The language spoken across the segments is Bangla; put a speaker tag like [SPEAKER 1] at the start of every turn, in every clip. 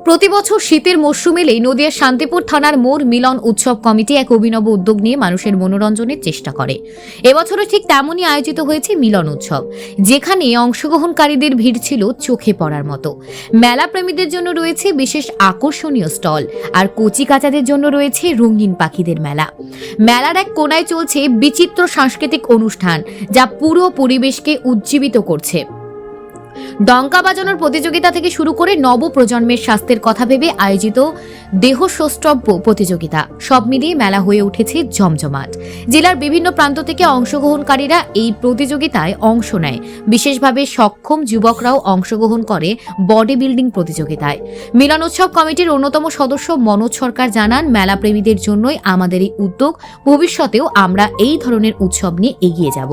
[SPEAKER 1] প্রতি বছর শীতের মরশুম এলেই নদিয়ার শান্তিপুর থানার মোড় মিলন উৎসব কমিটি এক অভিনব উদ্যোগ নিয়ে মানুষের মনোরঞ্জনের চেষ্টা করে। এবছরও ঠিক তেমনই আয়োজিত হয়েছে মিলন উৎসব, যেখানে অংশগ্রহণকারীদের ভিড় ছিল চোখে পড়ার মতো। মেলা প্রেমীদের জন্য রয়েছে বিশেষ আকর্ষণীয় স্টল, আর কচি কাচাদের জন্য রয়েছে রঙিন পাখিদের মেলা। মেলার এক কোনায় চলছে বিচিত্র সাংস্কৃতিক অনুষ্ঠান, যা পুরো পরিবেশকে উজ্জীবিত করছে। ডঙ্কা বাজানোর প্রতিযোগিতা থেকে শুরু করে নব প্রজন্মের স্বাস্থ্যের কথা ভেবে আয়োজিত দেহসৌষ্ঠব্য প্রতিযোগিতা, সব মিলিয়ে মেলা হয়ে উঠেছে জমজমাট। জেলার বিভিন্ন প্রান্ত থেকে অংশগ্রহণকারীরা এই প্রতিযোগিতায় অংশ নেয়। বিশেষভাবে সক্ষম যুবকরাও অংশগ্রহণ করে বডি বিল্ডিং প্রতিযোগিতায়। মিলন উৎসব কমিটির অন্যতম সদস্য মনোজ সরকার জানান, মেলা প্রেমীদের জন্যই আমাদের এই উদ্যোগ। ভবিষ্যতেও আমরা এই ধরনের উৎসব নিয়ে এগিয়ে যাব।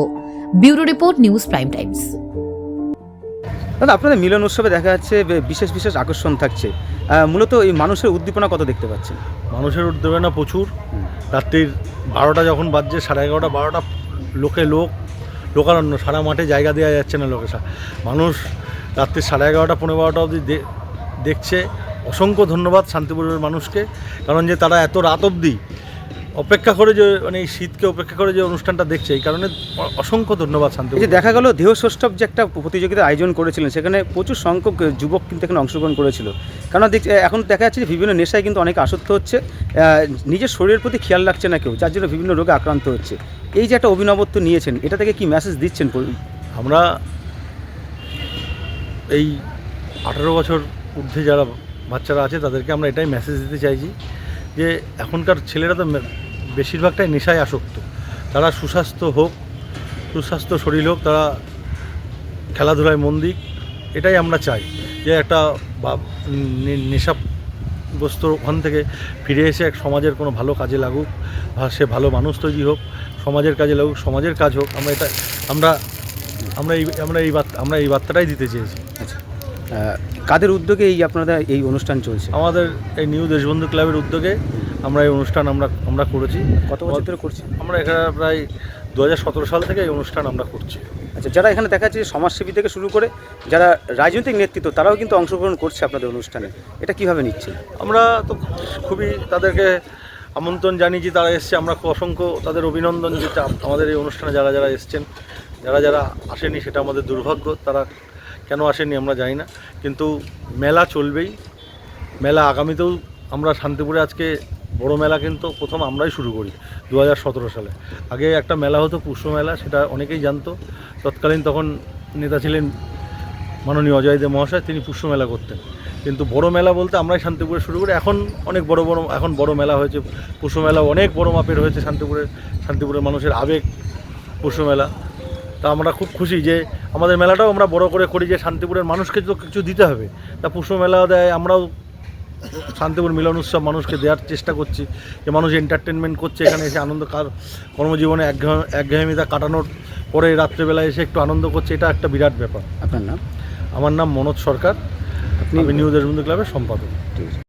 [SPEAKER 1] Bureau report, news prime Times.
[SPEAKER 2] দাদা, আপনাদের মিলন উৎসবে দেখা যাচ্ছে বিশেষ বিশেষ আকর্ষণ থাকছে। মূলত এই মানুষের উদ্দীপনা কত দেখতে পাচ্ছেন?
[SPEAKER 3] মানুষের উদ্দীপনা প্রচুর। রাত্রির 12টা যখন বাজছে, 11:30 12টা, লোকারণ্য, সারা মাঠে জায়গা দেওয়া যাচ্ছে না লোকে। মানুষ রাত্রি 11:30 পৌনে 12টা অবধি দেখছে। অসংখ্য ধন্যবাদ শান্তিপুরের মানুষকে, কারণ যে তারা এত রাত অবধি অপেক্ষা করে, যে মানে এই শীতকে উপেক্ষা করে যে অনুষ্ঠানটা দেখছে, এই কারণে অসংখ্য ধন্যবাদ শান্তিপুর।
[SPEAKER 2] যে দেখা গেল দেহসৌষ্ঠব যে একটা প্রতিযোগিতার আয়োজন করেছিলেন, সেখানে প্রচুর সংখ্যক যুবক কিন্তু এখানে অংশগ্রহণ করেছিল। কারণ এখন দেখা যাচ্ছে যে বিভিন্ন নেশায় কিন্তু অনেক আসক্ত হচ্ছে, নিজের শরীরের প্রতি খেয়াল রাখছে না কেউ, যার জন্য বিভিন্ন রোগে আক্রান্ত হচ্ছে। এই যে একটা অভিনবত্ব নিয়েছেন, এটা থেকে কি মেসেজ দিচ্ছেন?
[SPEAKER 3] আমরা এই 18 বছর ঊর্ধ্বে যারা বাচ্চারা আছে, তাদেরকে আমরা এটাই মেসেজ দিতে চাইছি যে এখনকার ছেলেরা তো বেশিরভাগটাই নেশায় আসক্ত। তারা সুস্বাস্থ্য শরীর হোক, তারা খেলাধুলায় মন দিক, এটাই আমরা চাই। যে একটা নেশাগ্রস্ত ওখান থেকে ফিরে এসে এক সমাজের কোনো ভালো কাজে লাগুক, বা সে ভালো মানুষ তৈরি হোক, সমাজের কাজে লাগুক, সমাজের কাজ হোক। আমরা এই বার্তাটাই দিতে চেয়েছি।
[SPEAKER 2] আচ্ছা, কাদের উদ্যোগে এই আপনাদের এই অনুষ্ঠান চলছে?
[SPEAKER 3] আমাদের এই নিউ দেশবন্ধু ক্লাবের উদ্যোগে আমরা এই অনুষ্ঠান আমরা করেছি।
[SPEAKER 2] কত বছর ধরে করছি?
[SPEAKER 3] আমরা এখানে প্রায় 2017 সাল থেকে এই অনুষ্ঠান আমরা করছি।
[SPEAKER 2] আচ্ছা, যারা এখানে দেখা যাচ্ছে সমাজসেবী থেকে শুরু করে যারা রাজনৈতিক নেতৃত্ব, তারাও কিন্তু অংশগ্রহণ করছে আপনাদের অনুষ্ঠানে, এটা কিভাবে নিচ্ছে?
[SPEAKER 3] আমরা তো খুবই তাদেরকে আমন্ত্রণ জানিয়েছি, তারা এসছে। আমরা অসংখ্য তাদের অভিনন্দন, যে আমাদের এই অনুষ্ঠানে যারা যারা এসছেন। যারা আসেনি সেটা আমাদের দুর্ভাগ্য, তারা কেন আসেনি আমরা জানি না, কিন্তু মেলা চলবেই। মেলা আগামীতেও আমরা শান্তিপুরে আজকে বড় মেলা কিন্তু প্রথম আমরাই শুরু করি 2017 সালে। আগে একটা মেলা হতো পুষ্প মেলা, সেটা অনেকেই জানতো। তৎকালীন তখন নেতা ছিলেন মাননীয় অজয় দে মহাশয়, তিনি পুষ্প মেলা করতেন। কিন্তু বড় মেলা বলতে আমরাই শান্তিপুরে শুরু করি। এখন অনেক বড় মেলা হয়েছে, পুষ্প মেলা অনেক বড় মাপের হয়েছে। শান্তিপুরের মানুষের আবেগ পুষ্প মেলা। তা আমরা খুব খুশি যে আমাদের মেলাটাও আমরা বড় করে করি, যে শান্তিপুরের মানুষকে তো কিছু দিতে হবে। তা পুষ্প মেলাও দেয়, আমরাও শান্তিপুর মিলন উৎসব মানুষকে দেওয়ার চেষ্টা করছি, যে মানুষ এন্টারটেনমেন্ট করছে এখানে এসে, কর্মজীবনে একঘেয়েমিতা কাটানোর পরে রাত্রেবেলায় এসে একটু আনন্দ করছে। এটা একটা বিরাট ব্যাপার।
[SPEAKER 2] আপনার নাম?
[SPEAKER 3] আমার নাম মনোজ সরকার, আমি নিউ দেশবন্ধু ক্লাবের সম্পাদক।
[SPEAKER 2] ঠিক আছে।